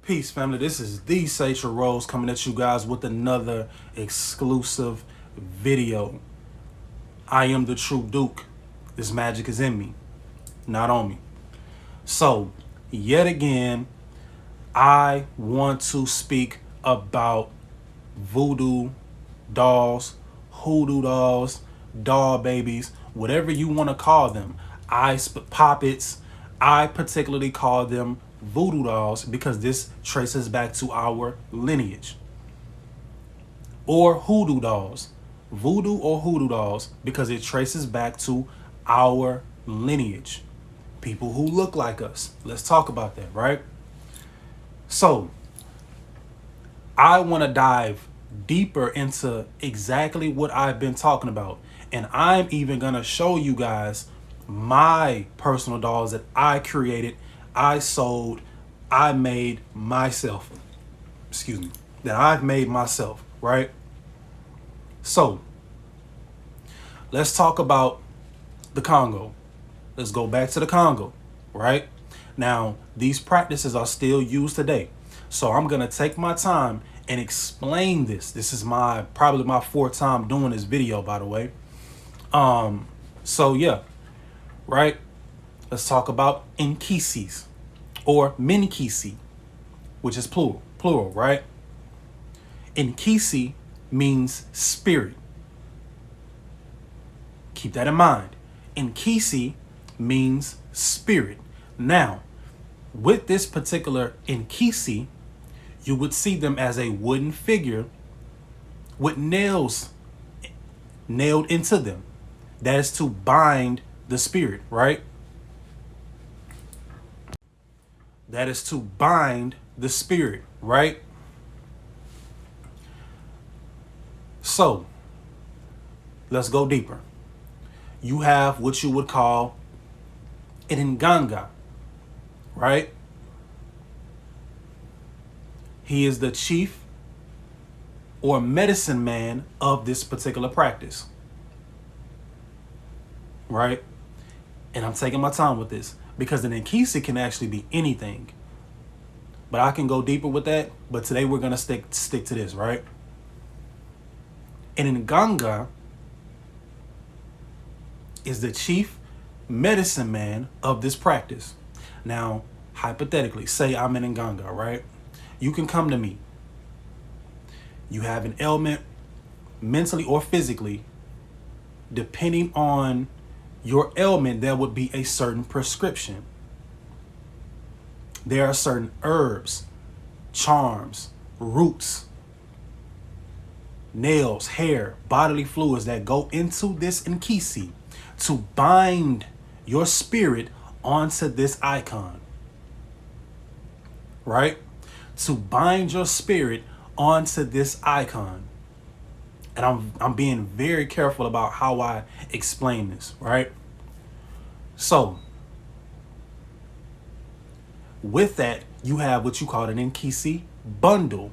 Peace, family. This is the Sage Rose coming at you guys with another exclusive video. I am the true Duke. This magic is in me, not on me. So, yet again, I want to speak about voodoo dolls, hoodoo dolls, doll babies, whatever you want to call them. Poppets. I particularly call them voodoo dolls because this traces back to our lineage. Or hoodoo dolls. Voodoo or hoodoo dolls because it traces back to our lineage. People who look like us. Let's talk about that, right? So, I want to dive deeper into exactly what I've been talking about. And I'm even going to show you guys my personal dolls that I created, I sold, I made myself. Excuse me. That I've made myself, right? So, let's talk about the Congo. Let's go back to the Congo, right? Now, these practices are still used today. So I'm going to take my time and explain this. This is probably my fourth time doing this video, by the way. So yeah, right? Let's talk about Nkisis or Minkisi, which is plural, right? Nkisi means spirit. Keep that in mind. Nkisi means spirit. Now, with this particular Nkisi, you would see them as a wooden figure with nails nailed into them. That is to bind the spirit, right? That is to bind the spirit, right? So, let's go deeper. You have what you would call an Nganga, right? He is the chief or medicine man of this particular practice, right? And I'm taking my time with this because an Nkisi can actually be anything. But I can go deeper with that. But today we're going to stick to this, right? An Nganga is the chief medicine man of this practice. Now, hypothetically, say I'm an Nganga, right? You can come to me. You have an ailment, mentally or physically. Depending on your ailment, there would be a certain prescription. There are certain herbs, charms, roots, nails, hair, bodily fluids that go into this Nkisi to bind your spirit onto this icon, right? To bind your spirit onto this icon. And I'm being very careful about how I explain this, right? So, with that, you have what you call an Nkisi bundle.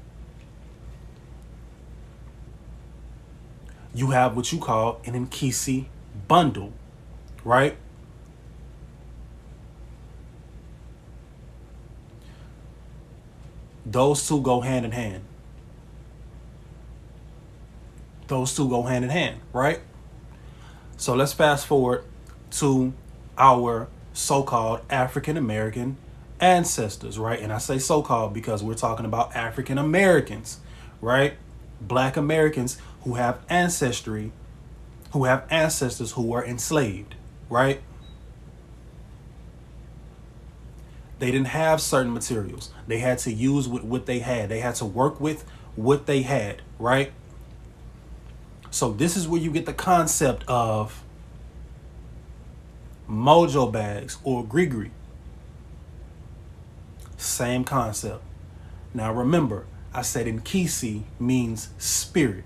You have what you call an Nkisi bundle, right? Those two go hand in hand. Those two go hand in hand, right? So let's fast forward to our so-called African American ancestors, right? And I say so-called because we're talking about African Americans, right? Black Americans who have ancestors who were enslaved, right? They didn't have certain materials. They had to use what they had. They had to work with what they had, right? So this is where you get the concept of mojo bags or gree-gree. Same concept. Now remember, I said Nkisi means spirit.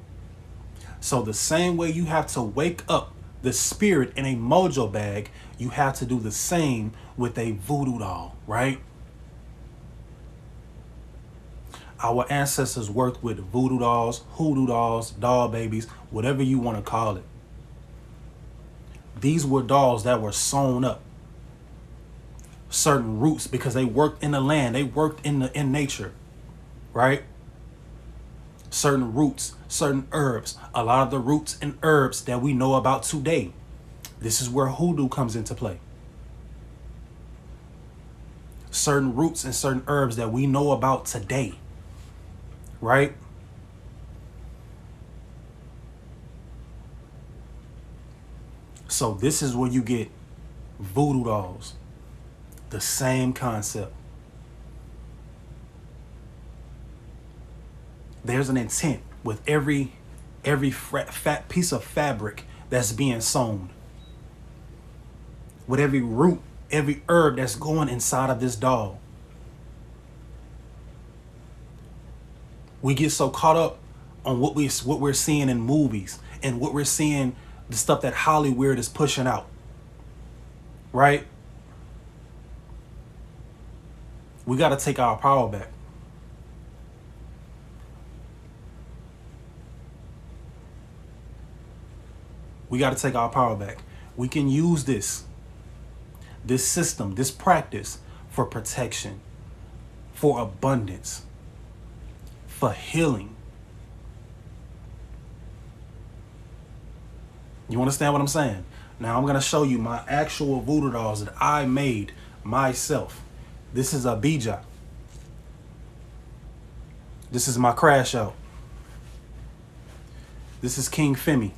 So the same way you have to wake up the spirit in a mojo bag, you have to do the same with a voodoo doll, right? Our ancestors worked with voodoo dolls, hoodoo dolls, doll babies, whatever you want to call it. These were dolls that were sewn up. certain roots because they worked in the land, they worked in nature, right? Certain roots, certain herbs, a lot of the roots and herbs that we know about today. This is where hoodoo comes into play. Certain roots and certain herbs that we know about today, right? So this is where you get voodoo dolls. The same concept. There's an intent with every fat piece of fabric that's being sewn. With every root, every herb that's going inside of this doll. We get so caught up on what we're seeing in movies and what we're seeing, the stuff that Hollywood is pushing out. Right? We got to take our power back. We got to take our power back. We can use this system, this practice for protection, for abundance, for healing. You understand what I'm saying? Now I'm going to show you my actual voodoo dolls that I made myself. This is a bija. This is my crash out. This is King Femi.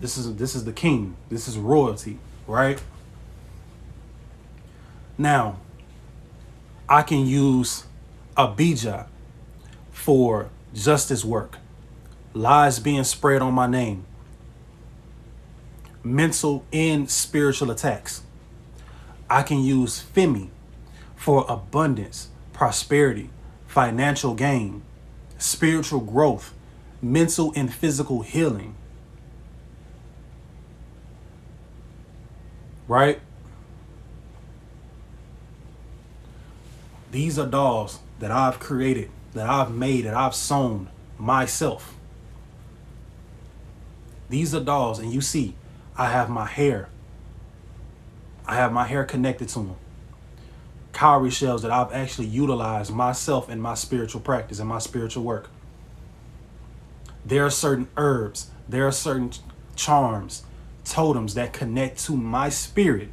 This is the king. This is royalty, right? Now, I can use a bija for justice work, lies being spread on my name, mental and spiritual attacks. I can use Femi for abundance, prosperity, financial gain, spiritual growth, mental and physical healing. Right? These are dolls that I've created, that I've made, that I've sewn myself. These are dolls, and you see, I have my hair. I have my hair connected to them. Cowrie shells that I've actually utilized myself in my spiritual practice and my spiritual work. There are certain herbs, there are certain charms, totems that connect to my spirit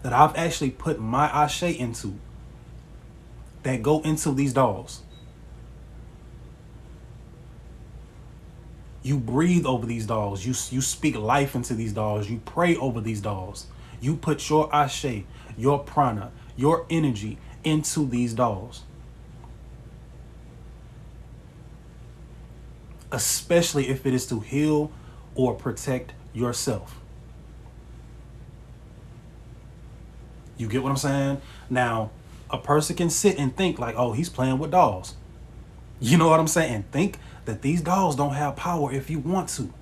that I've actually put my ashe into, that go into these dolls. You breathe over these dolls. You speak life into these dolls. You pray over these dolls. You put your ashe, your prana, your energy into these dolls. Especially if it is to heal or protect yourself. You get what I'm saying? Now, a person can sit and think like, oh, he's playing with dolls. You know what I'm saying? And think that these dolls don't have power if you want to.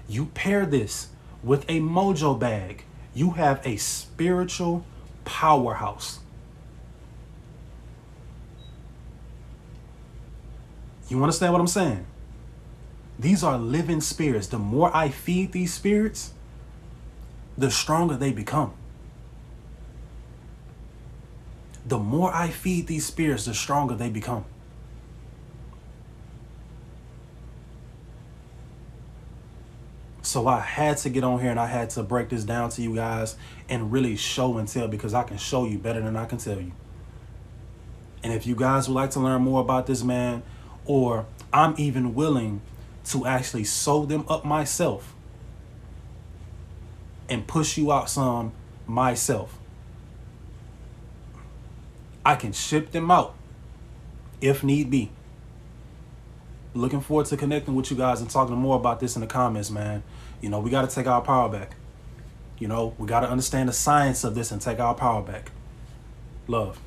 You pair this with a mojo bag, you have a spiritual powerhouse. You understand what I'm saying? These are living spirits. The more I feed these spirits, the stronger they become. The more I feed these spirits, the stronger they become. So I had to get on here and I had to break this down to you guys and really show and tell, because I can show you better than I can tell you. And if you guys would like to learn more about this man, or I'm even willing to actually sew them up myself and push you out some myself, I can ship them out if need be. Looking forward to connecting with you guys and talking more about this in the comments, man. You know, we got to take our power back. You know, we got to understand the science of this and take our power back. Love.